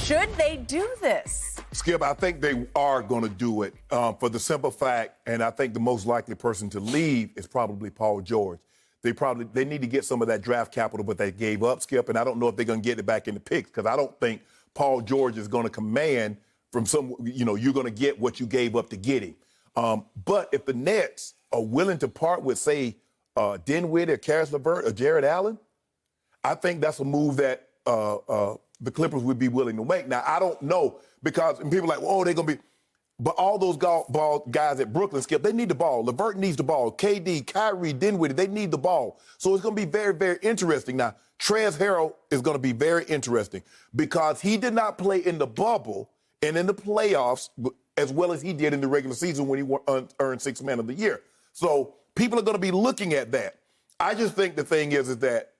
Should they do this? Skip, I think they are going to do it for the simple fact, and I think the most likely person to leave is probably Paul George. They need to get some of that draft capital, but they gave up, Skip, and I don't know if they're going to get it back in the picks because I don't think Paul George is going to command from you're going to get what you gave up to get him. But if the Nets are willing to part with, say, Dinwiddie or Karis LeVert or Jared Allen, I think that's a move that the Clippers would be willing to make. Now, I don't know because people are like, oh, they're going to be. But all those ball guys at Brooklyn, Skip, they need the ball. LeVert needs the ball. KD, Kyrie, Dinwiddie, they need the ball. So it's going to be very, very interesting. Now, Trez Harrell is going to be very interesting because he did not play in the bubble and in the playoffs as well as he did in the regular season when he earned Sixth Man of the Year. So people are going to be looking at that. I just think the thing is that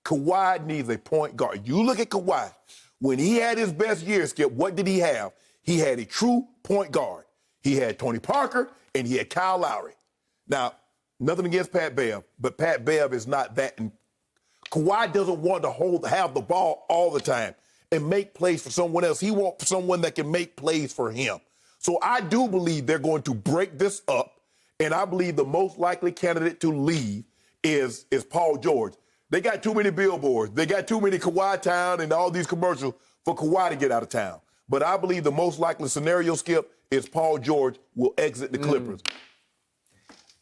Kawhi needs a point guard. You look at Kawhi. When he had his best year, Skip, what did he have? He had a true point guard. He had Tony Parker, and he had Kyle Lowry. Now, nothing against Pat Bev, but Pat Bev is not that. And Kawhi doesn't want to have the ball all the time and make plays for someone else. He wants someone that can make plays for him. So I do believe they're going to break this up, and I believe the most likely candidate to leave is Paul George. They got too many billboards. They got too many Kawhi Town and all these commercials for Kawhi to get out of town. But I believe the most likely scenario, Skip, is Paul George will exit the Clippers.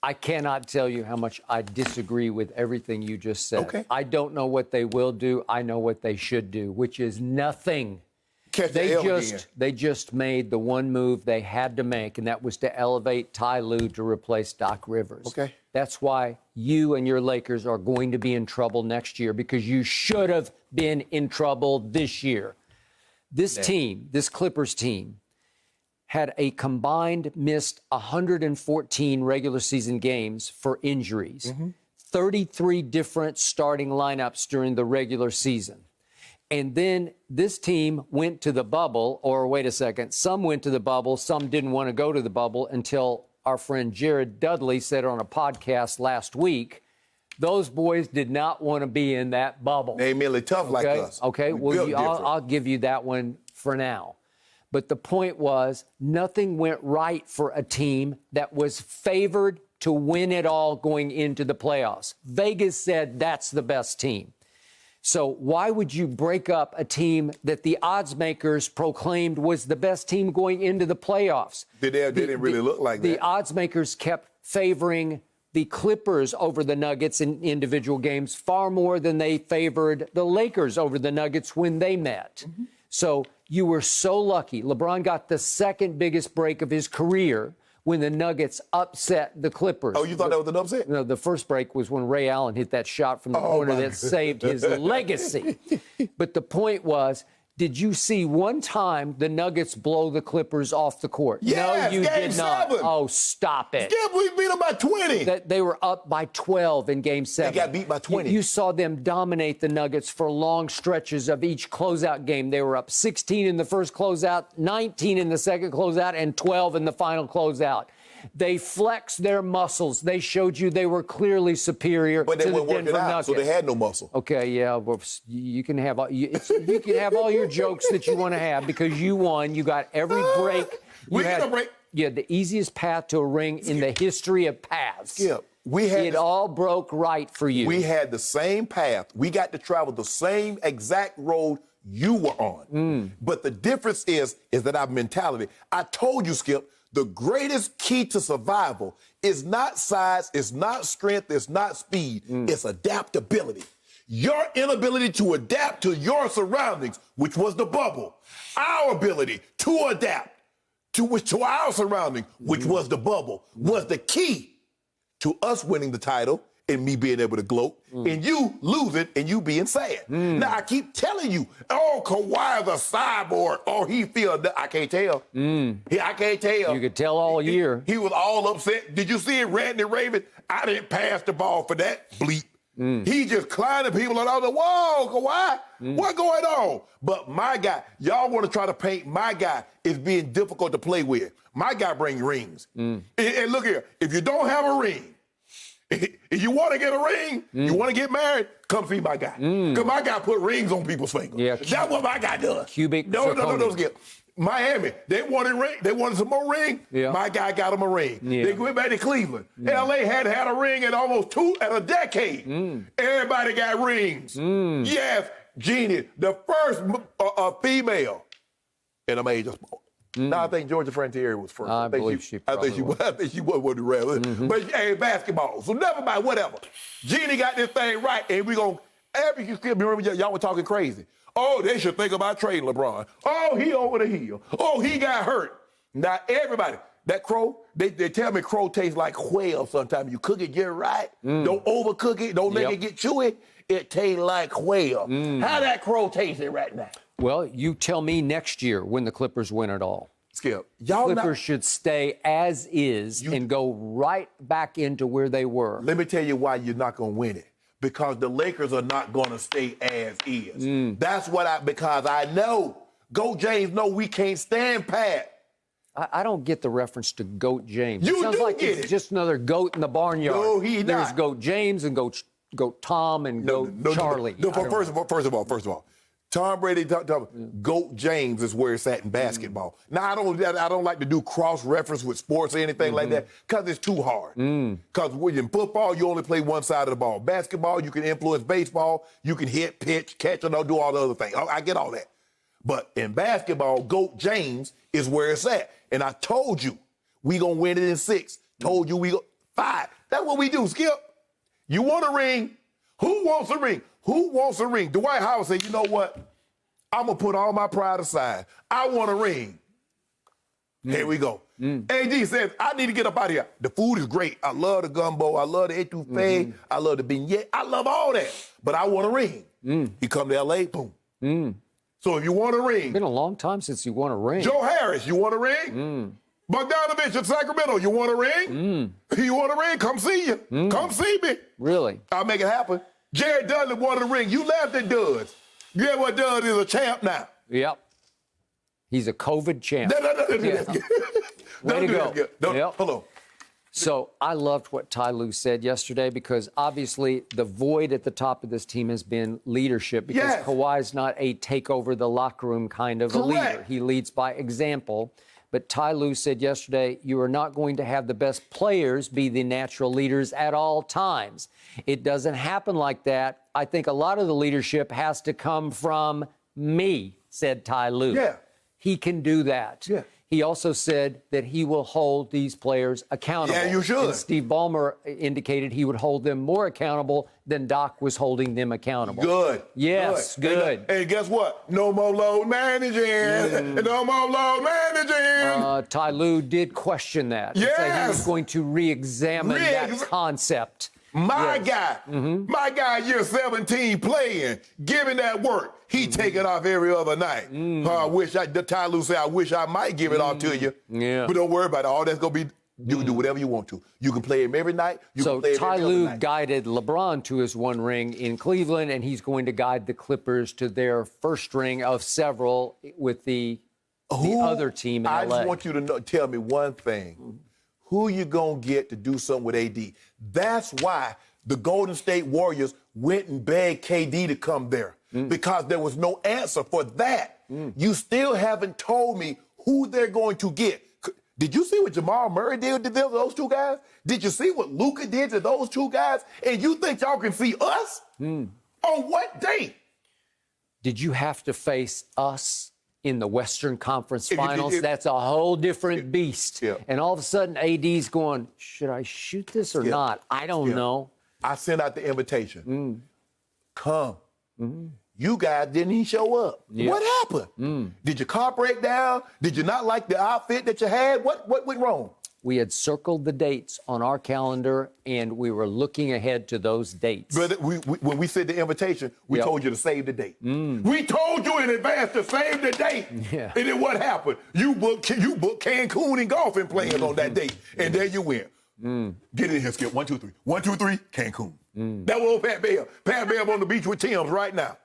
I cannot tell you how much I disagree with everything you just said. Okay. I don't know what they will do. I know what they should do, which is nothing. They just made the one move they had to make, and that was to elevate Ty Lues to replace Doc Rivers. Okay. That's why you and your Lakers are going to be in trouble next year because you should have been in trouble this year. This team, this Clippers team, had a combined missed 114 regular season games for injuries, 33 different starting lineups during the regular season. And then this team went to the bubble, or wait a second, some went to the bubble, some didn't want to go to the bubble until our friend Jared Dudley said on a podcast last week, those boys did not want to be in that bubble. They merely tough like us. Okay, well, I'll give you that one for now. But the point was, nothing went right for a team that was favored to win it all going into the playoffs. Vegas said that's the best team. So why would you break up a team that the odds makers proclaimed was the best team going into the playoffs? They didn't really look like that. The odds makers kept favoring the Clippers over the Nuggets in individual games far more than they favored the Lakers over the Nuggets when they met. So you were so lucky. LeBron got the second biggest break of his career when the Nuggets upset the Clippers. Oh, you thought that was an upset? No, the first break was when Ray Allen hit that shot from the corner that saved his legacy. But the point was, did you see one time the Nuggets blow the Clippers off the court? Yes, no, you Game did not. 7. Oh, stop it. Yeah, we beat them by 20. They were up by 12 in Game 7. They got beat by 20. You saw them dominate the Nuggets for long stretches of each closeout game. They were up 16 in the first closeout, 19 in the second closeout, and 12 in the final closeout. They flexed their muscles. They showed you they were clearly superior to the Denver Nuggets. But they weren't working out, so they had no muscle. Okay, yeah, well, you can have all your jokes that you want to have because you won. You got every break. We had a break. You had the easiest path to a ring in the history of paths. Skip, it all broke right for you. We had the same path. We got to travel the same exact road you were on. But the difference is that our mentality. I told you, Skip, the greatest key to survival is not size, it's not strength, it's not speed, it's adaptability. Your inability to adapt to your surroundings, which was the bubble, our ability to adapt to our surrounding, which was the bubble, was the key to us winning the title and me being able to gloat, and you losing and you being sad. Now, I keep telling you, oh, Kawhi's a cyborg. Oh, he feels that. I can't tell. I can't tell. You could tell all year. He was all upset. Did you see him ranting and raving? I didn't pass the ball for that bleep. He just climbing people and I was like, whoa, Kawhi, what's going on? But my guy, y'all want to try to paint my guy as being difficult to play with. My guy brings rings. And look here, if you don't have a ring, If you want to get a ring, you want to get married, come see my guy. Because my guy put rings on people's fingers. Yeah, that's what my guy does. Cubic No, zirconia. Skip. Miami, they wanted ring. They wanted some more ring. Yeah. My guy got them a ring. Yeah. They went back to Cleveland. L.A. hadn't had a ring in almost a decade. Everybody got rings. Yes, Jeannie, the first female in a major sport. Now I think Georgia Frontier was first. I believe she probably was. I think she was one of the rare. But hey, basketball. So never mind, whatever. Jeannie got this thing right, and we gonna. You still remember y'all were talking crazy. Oh, they should think about trading LeBron. Oh, he over the hill. Oh, he got hurt. Now everybody, that crow, they tell me crow tastes like quail sometimes. You cook it just right. Don't overcook it. Don't make it get chewy. It tastes like quail. How that crow tasting right now? Well, you tell me next year when the Clippers win it all. Skip, y'all Clippers should stay as is and go right back into where they were. Let me tell you why you're not going to win it. Because the Lakers are not going to stay as is. That's because I know. Go James, no, we can't stand Pat. I don't get the reference to Goat James. You it sounds do like get it's it. just another goat in the barnyard. No, he's There's not. Goat James and Goat Tom and Goat Charlie. No, first of all, Tom Brady, Goat James is where it's at in basketball. Now, I don't like to do cross-reference with sports or anything like that because it's too hard. Because in football, you only play one side of the ball. Basketball, you can influence baseball. You can hit, pitch, catch, and do all the other things. I get all that. But in basketball, Goat James is where it's at. And I told you, we going to win it in 6. Told you we go 5. That's what we do, Skip. You want a ring? Who wants a ring? Who wants a ring? Dwight Howard said, you know what? I'm going to put all my pride aside. I want a ring. Here we go. AD says, I need to get up out of here. The food is great. I love the gumbo. I love the etouffee. I love the beignet. I love all that. But I want a ring. He come to L.A., boom. So if you want a ring. It's been a long time since you won a ring. Joe Harris, you want a ring? Bogdanovich in Sacramento, you want a ring? You want a ring? Come see you. Come see me. Really? I'll make it happen. Jared Dudley wanted a ring. You laughed at Duds. Guess what? Dud is a champ now. Yep. He's a COVID champ. Way to go. Yep. Hold on. So I loved what Ty Lues said yesterday because obviously the void at the top of this team has been leadership because Yes. Kawhi's not a take over the locker room kind of a leader. He leads by example. But Ty Lues said yesterday, you are not going to have the best players be the natural leaders at all times. It doesn't happen like that. I think a lot of the leadership has to come from me, said Ty Lues. Yeah. He can do that. Yeah. He also said that he will hold these players accountable. Yeah, you should. And Steve Ballmer indicated he would hold them more accountable than Doc was holding them accountable. Good. Yes, good. And guess what? No more load managing. No more load managing. Ty Lue did question that. Yes. Say he was going to re-examine that concept. My guy, year 17 playing, giving that work. He take it off every other night. Ty Lue said, I wish I might give it off to you. Yeah. But don't worry about it. All that's going to be, you can do whatever you want to. You can play him every night. You can play him Ty every other Lue night. guided LeBron to his one ring in Cleveland, and he's going to guide the Clippers to their first ring of several with the other team in I LA. just want you to tell me one thing. Who you going to get to do something with AD? That's why the Golden State Warriors went and begged KD to come there because there was no answer for that. You still haven't told me who they're going to get. Did you see what Jamal Murray did to those two guys? Did you see what Luka did to those two guys? And you think y'all can see us? On what date? Did you have to face us in the Western Conference Finals? That's a whole different beast. Yeah. And all of a sudden, AD's going, should I shoot this or not? I don't know. I sent out the invitation. Come. You guys didn't even show up. What happened? Did your car break down? Did you not like the outfit that you had? What went wrong? We had circled the dates on our calendar, and we were looking ahead to those dates. But when we sent the invitation, we told you to save the date. We told you in advance to save the date. Yeah. And then what happened? You booked Cancun and golfing playing on that date. And there you went. Get in here, Skip. 1, 2, 3. 1, 2, 3, Cancun. That was old Pat Bell. Pat Bell on the beach with Tim's right now.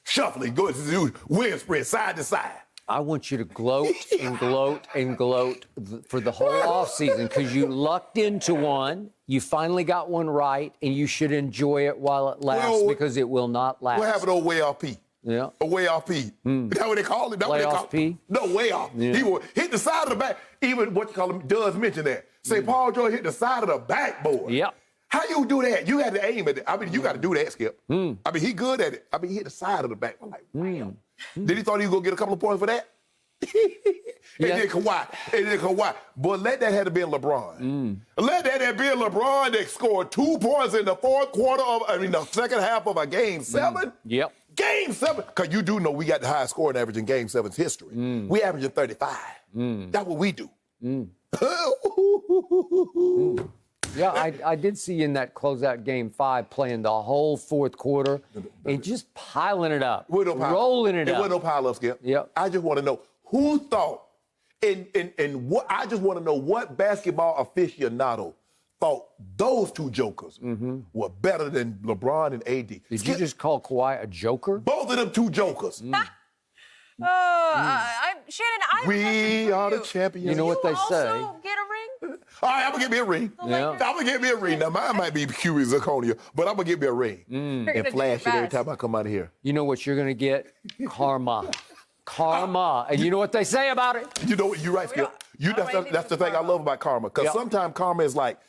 Shuffling, going to do wind spread side to side. I want you to gloat and gloat and gloat for the whole offseason because you lucked into one. You finally got one right, and you should enjoy it while it lasts because it will not last. What happened to way off P? Yeah. A way off P. Is that what they call it? That Way what they off P? No, way off. Yeah. He will hit the side of the back. Even what you call him does mention that. Say Paul George hit the side of the backboard. Yep. How you do that? You had to aim at it. I mean, you got to do that, Skip. I mean, he good at it. I mean, he hit the side of the back. I'm like, wow. Did he thought he was going to get a couple of points for that? And then Kawhi. But let that have been LeBron. Let that have been LeBron that scored 2 points in the the second half of a game 7. Yep. Game 7. Because you do know we got the highest scoring average in game 7's history. We averaging 35. That's what we do. Yeah, I did see you in that closeout game 5 playing the whole fourth quarter and just piling it up, rolling it up. It wasn't no pile up, Skip. Yep. I just want to know who thought, and what I just want to know what basketball aficionado thought those two jokers were better than LeBron and AD. Did you just call Kawhi a joker? Both of them two jokers. Shannon, We are the champions. You know what they say? also get a ring? All right, I'm going to get me a ring. Yeah. I'm going to get me a ring. Now, mine might be Curie Zirconia, but I'm going to get me a ring. And flash it every time I come out of here. You know what you're going to get? Karma. Karma. And you know what they say about it? You know what? You're right, Skip. That's the thing I love about karma. Because sometimes karma is like,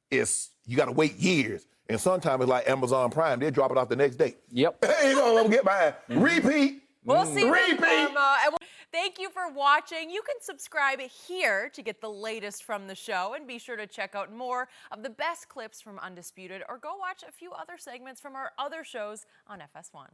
it's you got to wait years. And sometimes it's like Amazon Prime. They'll drop it off the next day. Yep. Hey, I'm going to get mine. Repeat. We'll see. Repeat. Thank you for watching. You can subscribe here to get the latest from the show, and be sure to check out more of the best clips from Undisputed, or go watch a few other segments from our other shows on FS1.